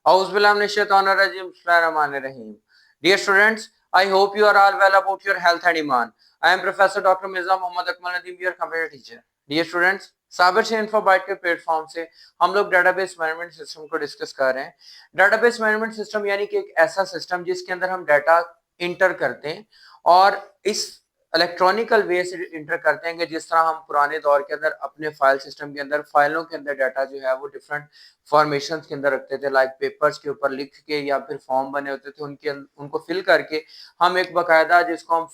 Bismillahirrahmanirrahim. Dear students, I hope you are all well about your health and iman. I am Professor Dr. Mirza Mohammad Akmal Nadeem, your computer teacher. Dear students, साबर से इन्फोबाइट के platform से हम लोग database management system को discuss कर रहे हैं। डेटाबेस मैनेजमेंट सिस्टम यानी कि एक ऐसा सिस्टम जिसके अंदर हम डाटा इंटर करते हैं और इस इलेक्ट्रॉनिकल वे से इंटर करते हैं कि जिस तरह हम पुराने दौर के अंदर अपने फाइल सिस्टम के अंदर फाइलों के अंदर डाटा जो है वो डिफरेंट फॉर्मेशन के अंदर रखते थे, लाइक पेपर्स के ऊपर लिख के या फिर फॉर्म बने होते थे उनको फिल करके हम एक बकायदा जिसको हम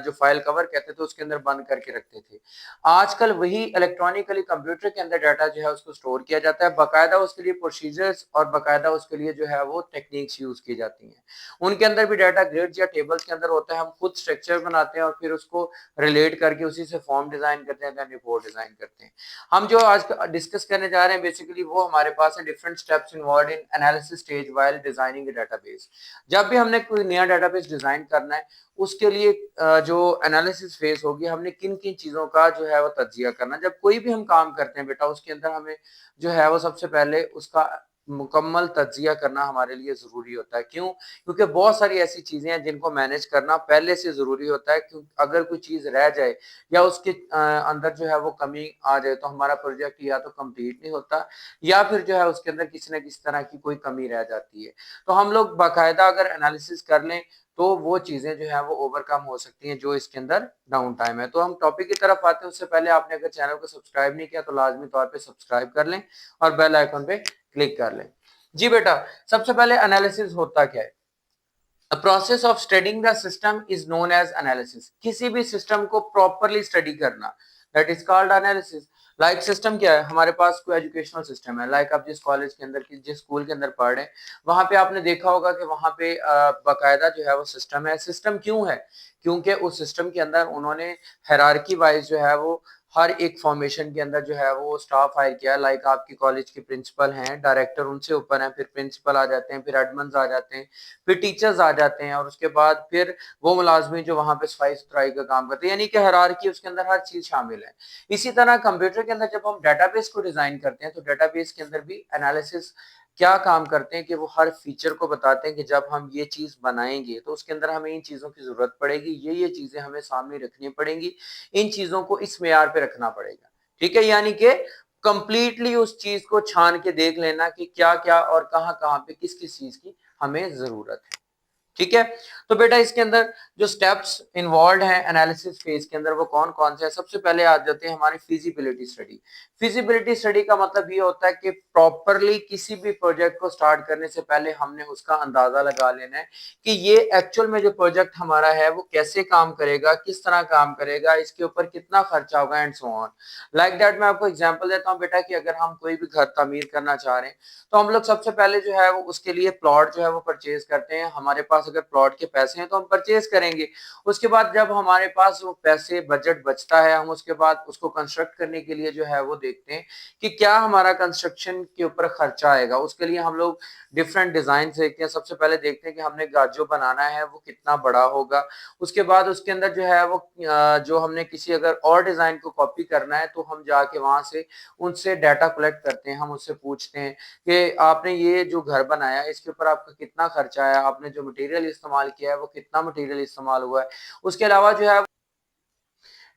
जो फाइल कवर कहते थे उसके अंदर बंद करके रखते थे। आजकल वही इलेक्ट्रॉनिकली कंप्यूटर के अंदर डाटा जो है उसको स्टोर किया जाता है, बकायदा उसके लिए प्रोसीजर्स और बकायदा उसके लिए जो है वो टेक्निक्स यूज की जाती हैं। उनके अंदर भी डाटा ग्रिड्स या टेबल्स के अंदर होता है, हम खुद स्ट्रक्चर बनाते हैं और फिर उसको रिलेट करके उसी से फॉर्म डिजाइन करते हैं, रिपोर्ट डिजाइन करते हैं। हम जो आज डिस्कस करने जा रहे हैं बेसिकली वो हमारे पास है different steps involved in analysis stage while designing database. जब भी हमने कोई नया डेटाबेस डिजाइन करना है उसके लिए जो एनालिसिस फेज होगी हमने किन किन चीजों का जो है वो तज्जिया करना। जब कोई भी हम काम करते हैं बेटा उसके अंदर हमें जो है वो सबसे पहले उसका मुकम्मल तज्जिया करना हमारे लिए जरूरी होता है। क्यों? क्योंकि बहुत सारी ऐसी चीजें हैं जिनको मैनेज करना पहले से जरूरी होता है। क्योंकि अगर कोई चीज रह जाए या उसके अंदर जो है वो कमी आ जाए तो हमारा प्रोजेक्ट या तो कंप्लीट नहीं होता या फिर जो है उसके अंदर किसी न किसी तरह की कोई कमी रह जाती है। तो हम लोग बाकायदा अगर एनालिसिस कर लें तो वो चीजें जो है वो ओवरकम हो सकती हैं जो इसके अंदर डाउन टाइम है। तो हम टॉपिक की तरफ आते हैं उससे पहले आपने अगर चैनल को सब्सक्राइब नहीं किया तो लाजमी तौर पे सब्सक्राइब कर लें और बेल आइकन पे क्लिक कर लें। जी बेटा, सबसे पहले एनालिसिस होता क्या है? A process of studying the system is known as analysis. किसी भी सिस्टम को प्रॉपरली स्टडी करना that is called analysis. Like system क्या है? हमारे पास कोई एजुकेशनल सिस्टम है, लाइक आप जिस कॉलेज के अंदर जिस स्कूल के अंदर पढ़ रहे हैं वहां पे आपने देखा होगा कि वहां पे बाकायदा जो है वो सिस्टम है। सिस्टम क्यों है? क्योंकि उस सिस्टम के अंदर उन्होंने हायरार्की वाइज जो है वो हर एक फॉर्मेशन के अंदर जो है वो स्टाफ हायर किया है। लाइक आपकी कॉलेज के प्रिंसिपल हैं, डायरेक्टर उनसे ऊपर हैं, फिर प्रिंसिपल आ जाते हैं, फिर एडमन्स आ जाते हैं, फिर टीचर्स आ जाते हैं और उसके बाद फिर वो मुलाजमी जो वहां पे सफाई सुथराई का काम करते हैं, यानी कि हायरार्की उसके अंदर हर चीज शामिल है। इसी तरह कंप्यूटर के अंदर जब हम डेटाबेस को डिजाइन करते हैं तो डेटाबेस के अंदर भी एनालिसिस क्या काम करते हैं कि वो हर फीचर को बताते हैं कि जब हम ये चीज बनाएंगे तो उसके अंदर हमें इन चीजों की जरूरत पड़ेगी, ये चीजें हमें सामने रखनी पड़ेंगी, इन चीजों को इस मेयार पे रखना पड़ेगा। ठीक है, यानी कि कंप्लीटली उस चीज को छान के देख लेना कि क्या क्या और कहाँ कहाँ पे किस किस चीज की हमें जरूरत है। ठीक है, तो बेटा इसके अंदर जो स्टेप्स इन्वॉल्व हैं एनालिसिस फेज के अंदर वो कौन कौन से हैं? सबसे पहले आ जाते हैं हमारी फिजिबिलिटी स्टडी। फिजिबिलिटी स्टडी का मतलब ये होता है कि प्रॉपरली किसी भी प्रोजेक्ट को स्टार्ट करने से पहले हमने उसका अंदाजा लगा लेना है कि ये एक्चुअल में जो प्रोजेक्ट हमारा है वो कैसे काम करेगा, किस तरह काम करेगा, इसके ऊपर कितना खर्चा होगा and so on. Like that मैं आपको एग्जांपल देता हूँ बेटा कि अगर हम कोई भी घर तामीर करना चाह रहे हैं तो हम लोग सबसे पहले जो है वो उसके लिए प्लॉट जो है वो परचेज करते हैं। हमारे पास अगर प्लॉट के पैसे हैं तो हम परचेज करेंगे। उसके बाद जब हमारे पास वो पैसे बजट बचता है हम उसके बाद उसको कंस्ट्रक्ट करने के लिए जो है वो देखते हैं कि क्या हमारा कंस्ट्रक्शन के ऊपर खर्चा आएगा। उसके लिए हम लोग डिफरेंट डिजाइन देखते हैं। सबसे पहले देखते हैं कि हमने घर जो बनाना है वो कितना बड़ा होगा। उसके बाद उसके अंदर जो है वो जो हमने किसी अगर और डिजाइन को कॉपी करना है तो हम जाके वहां से उनसे डाटा कलेक्ट करते हैं, हम उससे पूछते हैं कि आपने ये जो घर बनाया इसके ऊपर आपका कितना खर्चा आया, आपने जो मटेरियल इस्तेमाल किया है वो कितना मटेरियल इस्तेमाल हुआ है। उसके अलावा जो है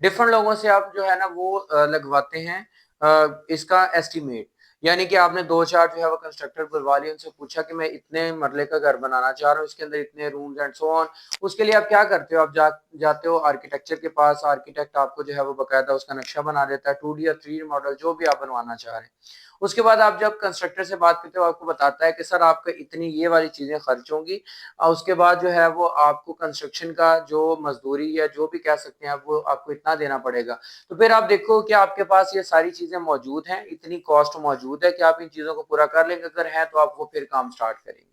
डिफरेंट लोगों से आप जो है ना वो लगवाते हैं इसका एस्टिमेट। यानी कि आपने दो चार जो है वो कंस्ट्रक्टर बुलवा लिए, उनसे पूछा कि मैं इतने मरले का घर बनाना चाह रहा हूँ, इसके अंदर इतने रूम्स एंड सो ऑन। उसके लिए आप क्या करते हो? आप जाते हो आर्किटेक्चर के पास, आर्किटेक्ट आपको जो है वो बकायदा उसका नक्शा बना देता है, 2D या 3D मॉडल जो भी आप बनवाना चाह रहे हैं। उसके बाद आप जब कंस्ट्रक्टर से बात करते हो आपको बताता है कि सर आपका इतनी ये वाली चीजें खर्च होंगी और उसके बाद जो है वो आपको कंस्ट्रक्शन का जो मजदूरी या जो भी कह सकते हैं आप वो आपको इतना देना पड़ेगा। तो फिर आप देखो कि आपके पास ये सारी चीजें मौजूद हैं, इतनी कॉस्ट मौजूद है कि आप इन चीजों को पूरा कर लेंगे। अगर है तो आप वो फिर काम स्टार्ट करेंगे।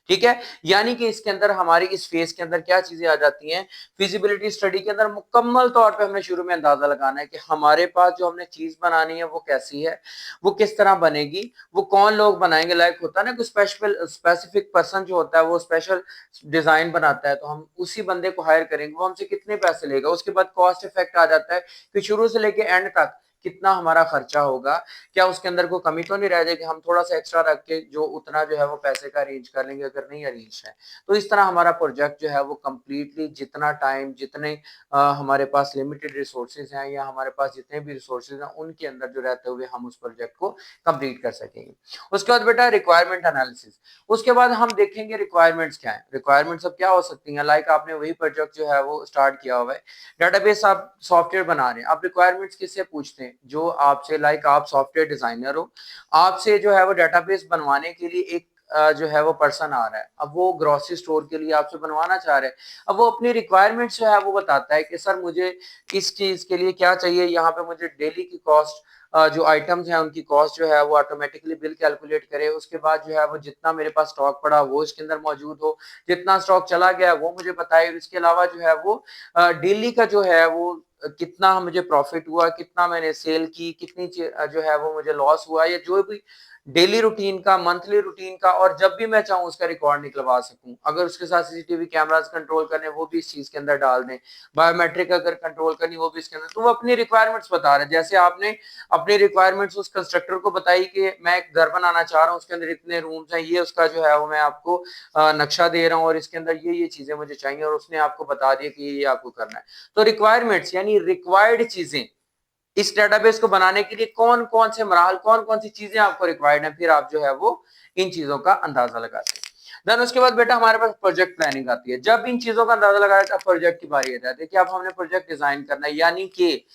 ठीक है, यानी कि इसके अंदर हमारी इस फेज के अंदर क्या चीजें आ जाती हैं? फिजिबिलिटी स्टडी के अंदर मुकम्मल तौर पे हमने शुरू में अंदाजा लगाना है कि हमारे पास जो हमने चीज बनानी है वो कैसी है, वो किस तरह बनेगी, वो कौन लोग बनाएंगे। लाइक होता है ना कोई स्पेशल स्पेसिफिक पर्सन जो होता है वो स्पेशल डिजाइन बनाता है तो हम उसी बंदे को हायर करेंगे, वो हमसे कितने पैसे लेगा। उसके बाद कॉस्ट इफेक्ट आ जाता है कि शुरू से लेके एंड तक कितना हमारा खर्चा होगा, क्या उसके अंदर कोई कमी तो नहीं रह जाएगी, हम थोड़ा सा एक्स्ट्रा रख के जो उतना जो है वो पैसे का अरेंज कर लेंगे अगर नहीं अरेंज है। तो इस तरह हमारा प्रोजेक्ट जो है वो कंप्लीटली जितना टाइम, जितने हमारे पास लिमिटेड रिसोर्सेज हैं या हमारे पास जितने भी रिसोर्सेज हैं उनके अंदर जो रहते हुए हम उस प्रोजेक्ट को कंप्लीट कर सकेंगे। उसके बाद बेटा रिक्वायरमेंट एनालिसिस, उसके बाद हम देखेंगे रिक्वायरमेंट्स क्या है। रिक्वायरमेंट्स अब क्या हो सकती हैं, लाइक आपने वही प्रोजेक्ट जो है वो स्टार्ट किया हुआ है, डेटाबेस आप सॉफ्टवेयर बना रहे हैं, आप रिक्वायरमेंट्स किससे पूछते हैं, जो आपसे, लाइक आप सॉफ्टवेयर डिजाइनर हो, आपसे जो है वो डेटाबेस बनवाने के लिए एक जो है वो पर्सन आ रहा है, अब वो ग्रोसरी स्टोर के लिए आपसे बनवाना चाह रहे हैं। अब वो अपनी रिक्वायरमेंट्स जो है वो बताता है कि सर मुझे इस चीज के लिए क्या चाहिए, यहाँ पे मुझे डेली की कॉस्ट, जो आइटम्स हैं उनकी कॉस्ट जो है वो ऑटोमेटिकली बिल कैलकुलेट करे, उसके बाद जो है वो जितना मेरे पास स्टॉक पड़ा वो इसके अंदर मौजूद हो, जितना स्टॉक चला गया वो मुझे बताए, इसके अलावा जो है वो डेली का जो है वो कितना मुझे प्रॉफिट हुआ, कितना मैंने सेल की, कितनी जो है वो मुझे लॉस हुआ, या जो भी डेली रूटीन का, मंथली रूटीन का, और जब भी मैं चाहूँ उसका रिकॉर्ड निकलवा सकूं। अगर उसके साथ सीसीटीवी कैमरास कंट्रोल करने वो भी इस चीज के अंदर डाल दें, बायोमेट्रिक अगर कंट्रोल करनी वो भी इसके अंदर, तो वो अपनी रिक्वायरमेंट्स बता रहे हैं। जैसे आपने अपनी रिक्वायरमेंट्स उस कंस्ट्रक्टर को बताई कि मैं एक घर बनाना चाह रहा हूँ, उसके अंदर इतने रूम्स हैं, ये उसका जो है वो मैं आपको नक्शा दे रहा हूँ और इसके अंदर ये चीजें मुझे चाहिए, और उसने आपको बता दिया कि ये आपको करना है। तो रिक्वायरमेंट्स यानी रिक्वायर्ड चीजें, इस डेटाबेस को बनाने के लिए कौन कौन से मराहल, कौन कौन सी चीजें आपको रिक्वायर्ड है, फिर आप जो है वो इन चीजों का अंदाजा लगाते हैं। देन उसके बाद बेटा हमारे पास प्रोजेक्ट प्लानिंग आती है। जब इन चीजों का अंदाजा लगाया था प्रोजेक्ट की बारी आ जाती है कि अब हमने प्रोजेक्ट डिजाइन करना है, यानी कि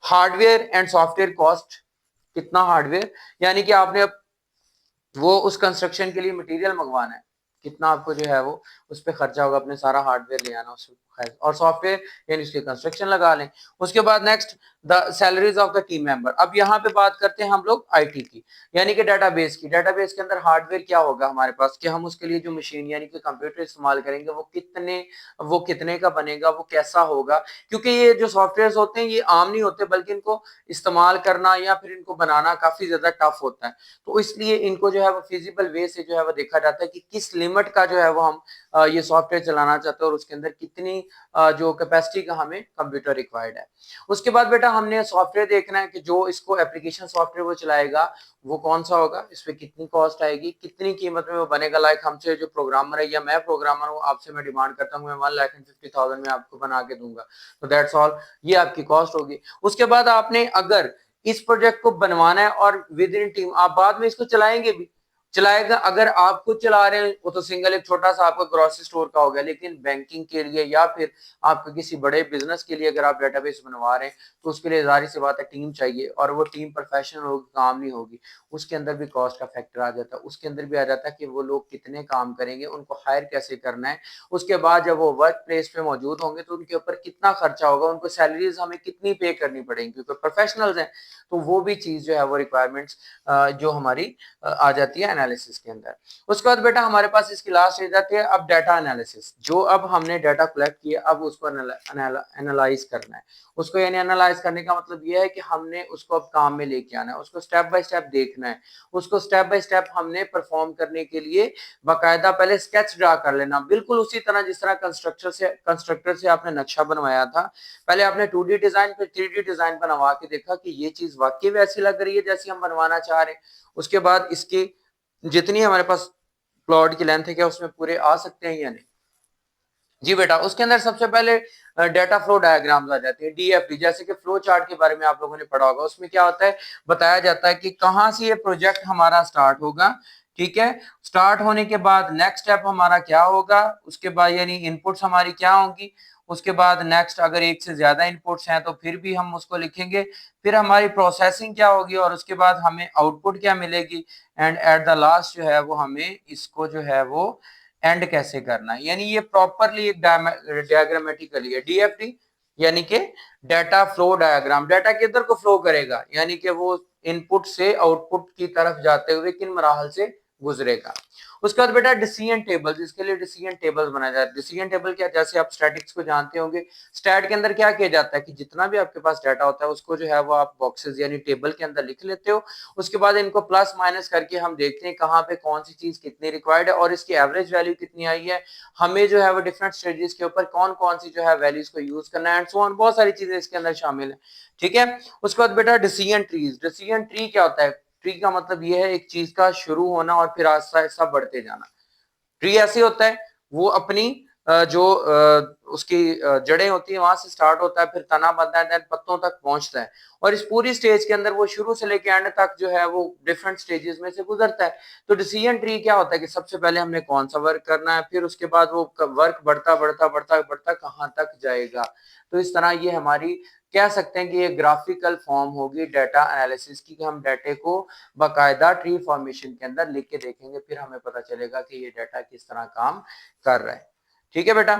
हार्डवेयर एंड सॉफ्टवेयर कॉस्ट, कितना हार्डवेयर, यानी कि आपने अब वो उस कंस्ट्रक्शन के लिए मटेरियल मंगवाना है, कितना आपको जो है वो उस पर खर्चा होगा, अपने सारा हार्डवेयर ले आना उस, और सॉफ्टवेयर यानी उसकी कंस्ट्रक्शन लगा लें। उसके बाद next the salaries of the team member. अब यहाँ पे बात करते हैं हम लोग आईटी की, यानी कि डेटाबेस की। डेटाबेस के अंदर हार्डवेयर क्या होगा हमारे पास, कि हम उसके लिए जो मशीन यानी कि कंप्यूटर इस्तेमाल करेंगे वो कितने का बनेगा, वो कैसा होगा, क्योंकि ये जो सॉफ्टवेयर होते हैं ये आम नहीं होते, बल्कि इनको इस्तेमाल करना या फिर इनको बनाना काफी ज्यादा टफ होता है। तो इसलिए इनको जो है वो फिजिबल वे से जो है वो देखा जाता है कि किस लिमिट का जो है वो हम ये सॉफ्टवेयर चलाना चाहते हैं, और उसके अंदर कितनी जो कैपेसिटी का हमें कंप्यूटर रिक्वायर्ड है। उसके बाद बेटा हमने सॉफ्टवेयर देखना है कि जो इसको एप्लीकेशन सॉफ्टवेयर वो चलाएगा वो कौन सा होगा, इस पे कितनी कॉस्ट आएगी, कितनी कीमत में वो बनेगा। लाइक हमसे जो प्रोग्रामर है या मैं प्रोग्रामर हूँ, आपसे मैं डिमांड करता हूँ मैं 1,50,000 में आपको बना के दूंगा, तो दैट्स ऑल, ये आपकी कॉस्ट होगी। उसके बाद आपने अगर इस प्रोजेक्ट को बनवाना है और विद इन टीम आप बाद में इसको चलाएंगे भी, चलाएगा, अगर आप खुद चला रहे हैं वो तो सिंगल एक छोटा सा आपका ग्रोसरी स्टोर का हो गया, लेकिन बैंकिंग के लिए या फिर आपके किसी बड़े बिजनेस के लिए अगर आप डेटाबेस बनवा रहे हैं तो उसके लिए जाहिर सी बात है टीम चाहिए, और वो टीम प्रोफेशनल होगी, काम नहीं होगी, उसके अंदर भी कॉस्ट का फैक्टर आ जाता है। उसके अंदर भी आ जाता है कि वो लोग कितने काम करेंगे, उनको हायर कैसे करना है, उसके बाद जब वो वर्क प्लेस पे मौजूद होंगे तो उनके ऊपर कितना खर्चा होगा, उनको सैलरीज हमें कितनी पे करनी पड़ेगी, क्योंकि प्रोफेशनल्स हैं। तो वो भी चीज जो है वो रिक्वायरमेंट्स जो हमारी आ जाती है एनालिसिस के अंदर। उसके बाद बेटा हमारे पास इसकी लास्ट स्टेज आती है अब डाटा एनालिसिस। जो अब हमने डाटा कलेक्ट किया अब उसको एनालाइज करना है। उसको यानी एनालाइज करने का मतलब ये है कि हमने उसको अब काम में लेके आना है, उसको स्टेप बाय स्टेप देखना है, उसको स्टेप बाय स्टेप हमने परफॉर्म करने के लिए बाकायदा पहले स्केच ड्रा कर लेना, बिल्कुल उसी तरह जिस तरह कंस्ट्रक्टर से आपने नक्शा बनवाया था। पहले आपने 2D डिजाइन फिर 3D डिजाइन बनवा के देखा कि ये चीज वाकई वैसी लग रही है जैसी हम बनवाना चाह रहे हैं। उसके बाद इसकी जितनी हमारे पास प्लॉट की लेंथ है क्या उसमें पूरे आ सकते हैं या नहीं। जी बेटा उसके अंदर सबसे पहले डेटा फ्लो डायग्राम्स आ जाते हैं, डीएफडी, जैसे कि फ्लो चार्ट के बारे में आप लोगों ने पढ़ा होगा। उसमें क्या होता है, बताया जाता है कि कहां से ये प्रोजेक्ट हमारा स्टार्ट होगा, ठीक है, स्टार्ट होने के बाद नेक्स्ट स्टेप हमारा क्या होगा, उसके बाद यानी इनपुट्स हमारी क्या होंगी, उसके बाद नेक्स्ट अगर एक से ज्यादा इनपुट्स हैं तो फिर भी हम उसको लिखेंगे, फिर हमारी प्रोसेसिंग क्या होगी और उसके बाद हमें आउटपुट क्या मिलेगी, एंड एट द लास्ट जो है वो हमें इसको जो है वो एंड कैसे करना है। यानी ये प्रॉपरली एक डायग्रामेटिकली है डीएफटी, यानी कि डाटा फ्लो डायग्राम, डाटा किधर को फ्लो करेगा, यानी कि वो इनपुट से आउटपुट की तरफ जाते हुए किन मराहल से गुजरेगा। उसके बाद बेटा डिसीजन टेबल्स, इसके लिए डिसीजन टेबल्स बनाया जाता है। डिसीजन टेबल क्या, जैसे आप स्टैटिक्स को जानते होंगे, स्टैट के अंदर क्या किया जाता है कि जितना भी आपके पास डाटा होता है उसको जो है वो आप बॉक्सेस यानी टेबल के अंदर लिख लेते हो। उसके बाद इनको प्लस माइनस करके हम देखते हैं कहाँ पे कौन सी चीज कितनी रिक्वायर्ड है और इसकी एवरेज वैल्यू कितनी आई है, हमें जो है वो डिफरेंट स्टेजेस के ऊपर कौन कौन सी जो है वैल्यूज को यूज करना है एंड सो ऑन, बहुत सारी चीजें इसके अंदर शामिल है। ठीक है। उसके बाद बेटा डिसीजन ट्रीज, डिसीजन ट्री क्या होता है, ट्री का मतलब ये है एक चीज का शुरू होना और फिर आहिस्ता आहिस्ता बढ़ते जाना। ट्री ऐसे होता है, वो अपनी जो उसकी जड़ें होती है वहां से स्टार्ट होता है, फिर तना बनता है, देन पत्तों तक पहुंचता है और इस पूरी स्टेज के अंदर वो शुरू से लेके एंड तक जो है वो डिफरेंट स्टेजेस में से गुजरता है। तो डिसीजन ट्री क्या होता है कि सबसे पहले हमने कौन सा वर्क करना है, फिर उसके बाद वो वर्क बढ़ता बढ़ता बढ़ता बढ़ता कहाँ तक जाएगा। तो इस तरह ये हमारी कह सकते हैं कि ये ग्राफिकल फॉर्म होगी डाटा एनालिसिस की, कि हम डाटे को बाकायदा ट्री फॉर्मेशन के अंदर लिख के देखेंगे, फिर हमें पता चलेगा कि ये डाटा किस तरह काम कर रहा है। ठीक है बेटा।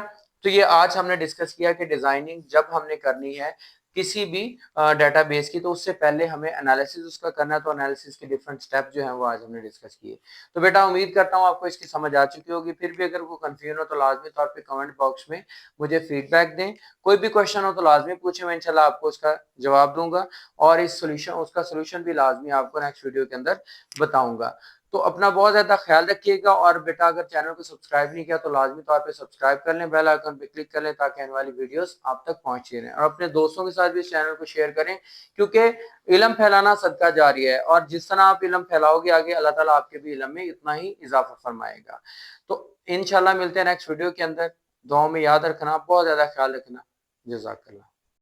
तो ये आज हमने डिस्कस किया कि डिजाइनिंग जब हमने करनी है किसी भी डेटाबेस की, तो उससे पहले हमें एनालिसिस उसका करना है। तो एनालिसिस के डिफरेंट स्टेप जो हैं वो आज हमने डिस्कस किए। तो बेटा उम्मीद करता हूँ आपको इसकी समझ आ चुकी होगी। फिर भी अगर कोई कंफ्यूजन हो तो लाजमी तौर पे कमेंट बॉक्स में मुझे फीडबैक दें। कोई भी क्वेश्चन हो तो लाजमी पूछे, मैं इंशाल्लाह आपको उसका जवाब दूंगा और इस सोल्यूशन उसका सोल्यूशन भी लाजमी आपको नेक्स्ट वीडियो के अंदर बताऊंगा। तो अपना बहुत ज्यादा ख्याल रखिएगा और बेटा अगर चैनल को सब्सक्राइब नहीं किया तो लाजमी तौर पे सब्सक्राइब कर लें, बेल आइकन पे क्लिक कर लें ताकि आने वाली वीडियोस आप तक पहुंचती रहें और अपने दोस्तों के साथ भी इस चैनल को शेयर करें, क्योंकि इल्म फैलाना सदका जारी है और जिस तरह आप इल्म फैलाओगे आगे अल्लाह ताला आपके भी इल्म में इतना ही इजाफा फरमाएगा। तो इंशाल्लाह मिलते हैं नेक्स्ट वीडियो के अंदर। दुआओं में याद रखना, बहुत ज्यादा ख्याल रखना। जज़ाकल्लाह।